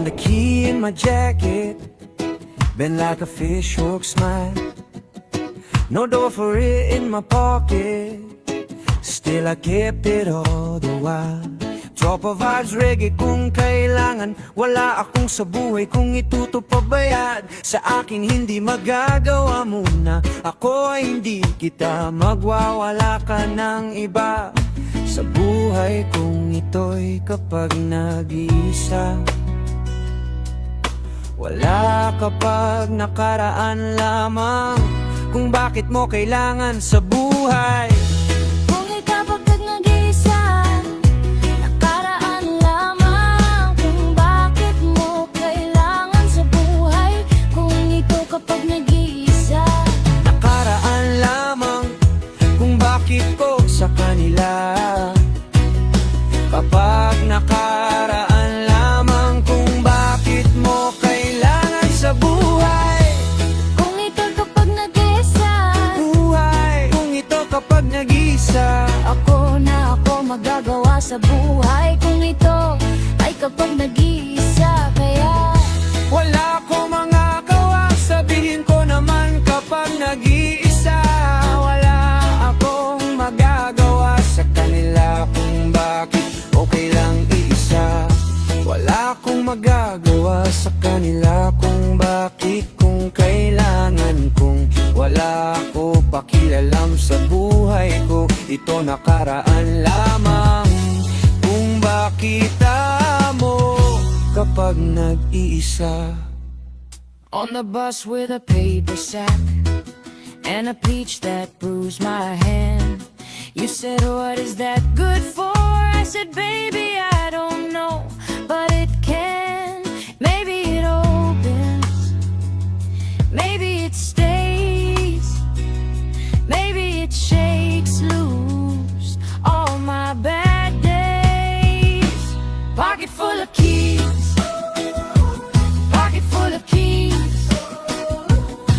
Found a key in my jacket, been like a fish hook smile. No door for it in my pocket, still I kept it all the while. Tropa vibes, reggae kung kailangan. Wala akong sa buhay kung itutupabayad. Sa akin hindi magagawa muna. Ako ay hindi kita magwawala ka ng iba. Sa buhay kong ito'y kapag nag-iisa. Wala kapag nakaraan lamang. Kung bakit mo kailangan sa buhay. Kung ikaw pagkat nag-iisa, nakaraan lamang. Kung bakit mo kailangan sa buhay. Kung ikaw kapag nag-iisa, Nakaraan lamang. Kung bakit ko sa kanila. Kapag nakaraan lamang. Kung bakit mo kailangan sa buhay. kung ikaw kapag nag-iisa, Buhay, kung ito kapag nag-isa. ako na ako magagawa sa buhay. Kung ito ay kapag nag-iisa, kaya Wala ko mga gawa, sabihin ko naman kapag nag-iisa. Wala akong magagawa sa kanila kung bakit okay lang iisa. Wala akong magagawa sa kanila kung bakit, kung kailangan, kung wala ako pakialam sa buhay ko. Ito nakaraan lamang. Kung bakit mo kapag nag-iisa. On the bus with a paper sack and a peach that bruised my hand. You said, what is that good for? I said, baby, I don't know, but it can. Maybe it opens, maybe it stays, maybe it shakes loose all my bad days. Pocket full of keys, pocket full of keys.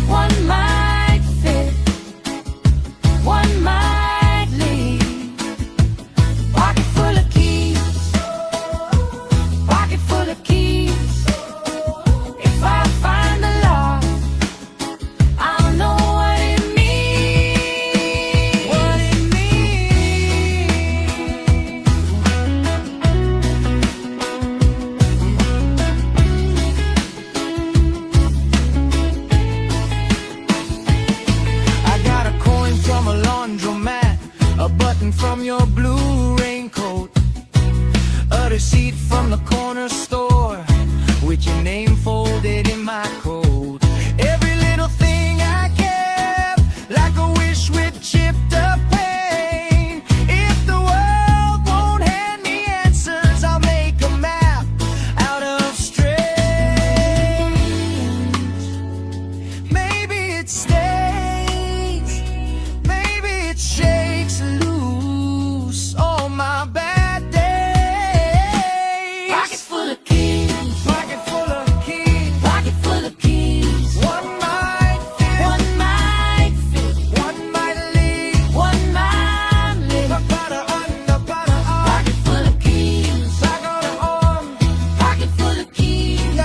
One might fit, one might leave. Pocket full of keys, pocket full of keys. If I find the lock, I'll know what it means. What it means. I got a coin from a laundromat, a button from your blue raincoat, a receipt from the corner store with your name folded in my coat. Every little thing I kept, like a wish with chipped up paint. If the world won't hand me answers, I'll make a map out of strings. Maybe it stays, maybe it shakes loose all my bad days. Pocket full of keys, pocket full of keys, pocket full of keys. One might fit, one might fit, one might leave, one might live. Pocket full of keys, pocket full of keys.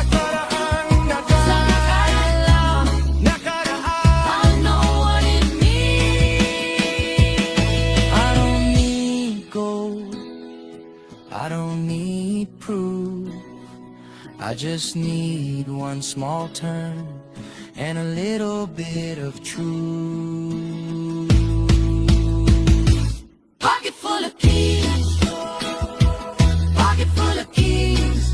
I know what it means. I don't need gold, I don't need proof. I just need one small turn and a little bit of truth. Pocket full of keys, pocket full of keys.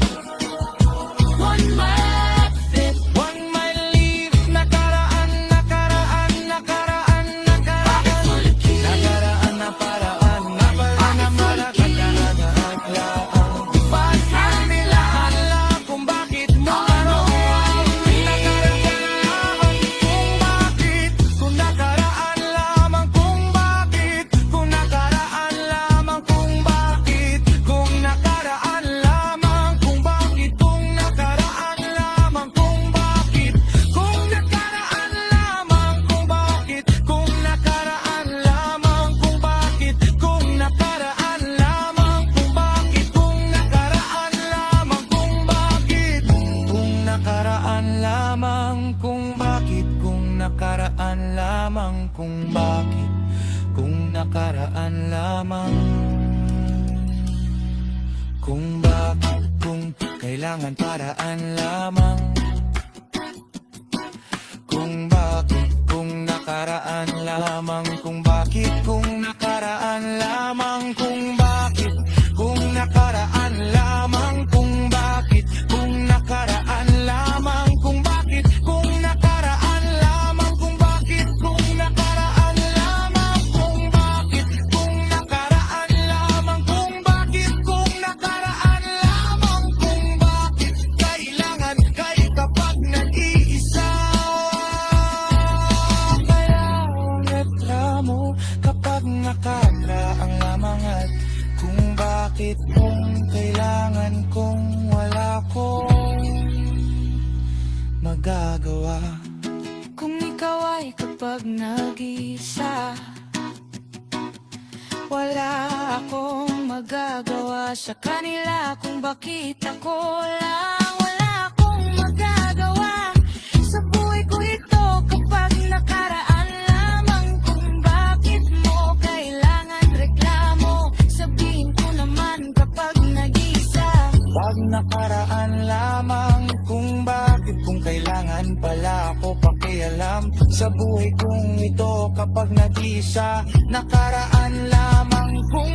One might fit, one might leave. Nakaraan, nakaraan, nakaraan, nakaraan. Pocket full of keys. Nakaraan, naparaan, naparaan, nakaraan. Pagkaan nila alam kung bakit mo nakaraan. Nakaraan, kung bakit, kung nakaraan lamang, kung bakit, kung nakaraan lamang, kung lamang kung bakit, kung nakaraan lamang kung bakit, kung nakaraan lamang, kung bakit, kung kailangan paraan lamang, kung bakit, kung nakaraan lamang, kung bakit, kung nakaraan lamang, kung bakit, kung nakaraan lamang, kung bakit, kung nakaraan lamang, kung bakit, kung nakaraan lamang, kung bakit, kung nakaraan lamang, kung bakit, kung nakaraan lamang, kung bakit, kung nakaraan lamang, kung bakit, kailangan kay kapag nag-iisa. Kaya ang reklamo kapag nakaraang lamang at kung bakit, kung kailangan, kung wala kong magagawa. Kung ikaw ay kapag nag-iisa, wala akong magagawa sa kanila. Kung bakit ako lang, wala akong magagawa sa buhay ko ito kapag nakaraan lamang. Kung bakit mo kailangan reklamo, sabihin ko naman kapag nag-iisa. Pag nakaraan lamang, kung bakit, kung kailangan pala ako pakialam sa buhay kong ito kapag nag-isa. Nakaraan lamang, kung